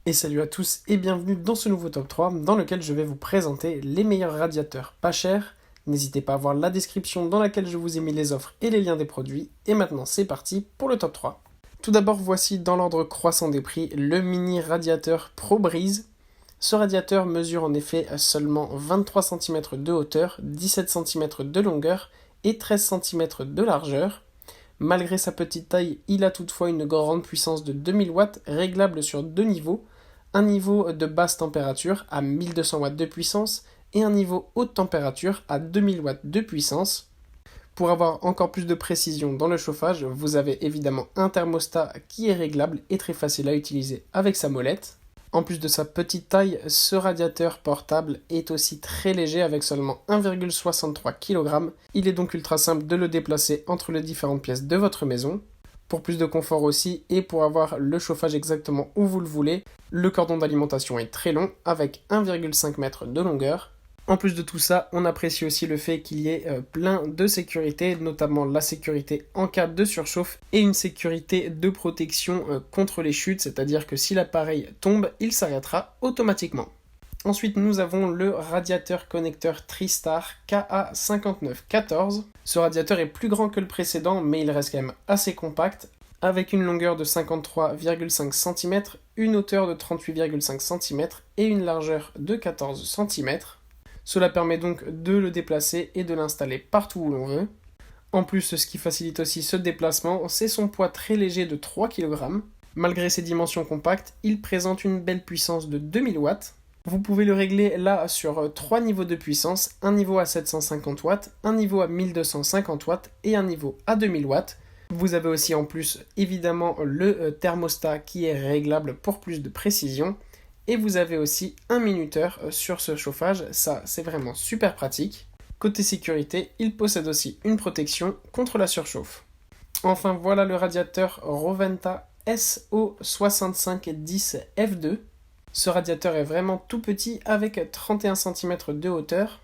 Et salut à tous et bienvenue dans ce nouveau top 3 dans lequel je vais vous présenter les meilleurs radiateurs pas chers. N'hésitez pas à voir la description dans laquelle je vous ai mis les offres et les liens des produits. Et maintenant c'est parti pour le top 3. Tout d'abord voici dans l'ordre croissant des prix le mini radiateur ProBreeze. Ce radiateur mesure en effet seulement 23 cm de hauteur, 17 cm de longueur et 13 cm de largeur. Malgré sa petite taille, il a toutefois une grande puissance de 2000 watts réglable sur deux niveaux. Un niveau de basse température à 1200 watts de puissance et un niveau haute température à 2000 watts de puissance. Pour avoir encore plus de précision dans le chauffage, vous avez évidemment un thermostat qui est réglable et très facile à utiliser avec sa molette. En plus de sa petite taille, ce radiateur portable est aussi très léger avec seulement 1,63 kg. Il est donc ultra simple de le déplacer entre les différentes pièces de votre maison. Pour plus de confort aussi et pour avoir le chauffage exactement où vous le voulez, le cordon d'alimentation est très long avec 1,5 m de longueur. En plus de tout ça, on apprécie aussi le fait qu'il y ait plein de sécurité, notamment la sécurité en cas de surchauffe et une sécurité de protection contre les chutes, c'est-à-dire que si l'appareil tombe, il s'arrêtera automatiquement. Ensuite, nous avons le radiateur connecteur Tristar KA5914. Ce radiateur est plus grand que le précédent, mais il reste quand même assez compact, avec une longueur de 53,5 cm, une hauteur de 38,5 cm et une largeur de 14 cm. Cela permet donc de le déplacer et de l'installer partout où l'on veut. En plus, ce qui facilite aussi ce déplacement, c'est son poids très léger de 3 kg. Malgré ses dimensions compactes, il présente une belle puissance de 2000 watts. Vous pouvez le régler là sur 3 niveaux de puissance, un niveau à 750 watts, un niveau à 1250 watts et un niveau à 2000 watts. Vous avez aussi en plus évidemment le thermostat qui est réglable pour plus de précision. Et vous avez aussi un minuteur sur ce chauffage, ça c'est vraiment super pratique. Côté sécurité, il possède aussi une protection contre la surchauffe. Enfin voilà le radiateur Roventa SO6510F2. Ce radiateur est vraiment tout petit avec 31 cm de hauteur,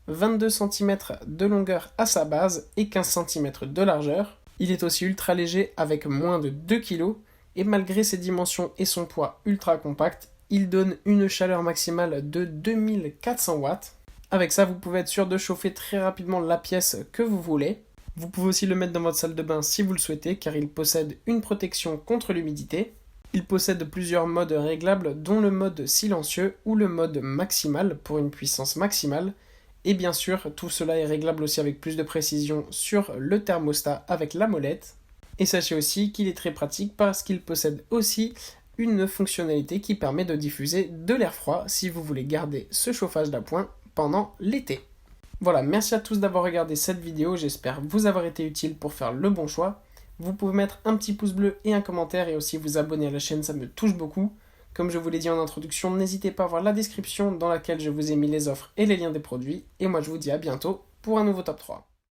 22 cm de longueur à sa base et 15 cm de largeur. Il est aussi ultra léger avec moins de 2 kg et malgré ses dimensions et son poids ultra compact, il donne une chaleur maximale de 2400 watts. Avec ça, vous pouvez être sûr de chauffer très rapidement la pièce que vous voulez. Vous pouvez aussi le mettre dans votre salle de bain si vous le souhaitez, car il possède une protection contre l'humidité. Il possède plusieurs modes réglables, dont le mode silencieux ou le mode maximal pour une puissance maximale. Et bien sûr, tout cela est réglable aussi avec plus de précision sur le thermostat avec la molette. Et sachez aussi qu'il est très pratique parce qu'il possède aussi une fonctionnalité qui permet de diffuser de l'air froid si vous voulez garder ce chauffage d'appoint pendant l'été. Voilà, merci à tous d'avoir regardé cette vidéo, j'espère vous avoir été utile pour faire le bon choix. Vous pouvez mettre un petit pouce bleu et un commentaire et aussi vous abonner à la chaîne, ça me touche beaucoup. Comme je vous l'ai dit en introduction, n'hésitez pas à voir la description dans laquelle je vous ai mis les offres et les liens des produits. Et moi je vous dis à bientôt pour un nouveau top 3.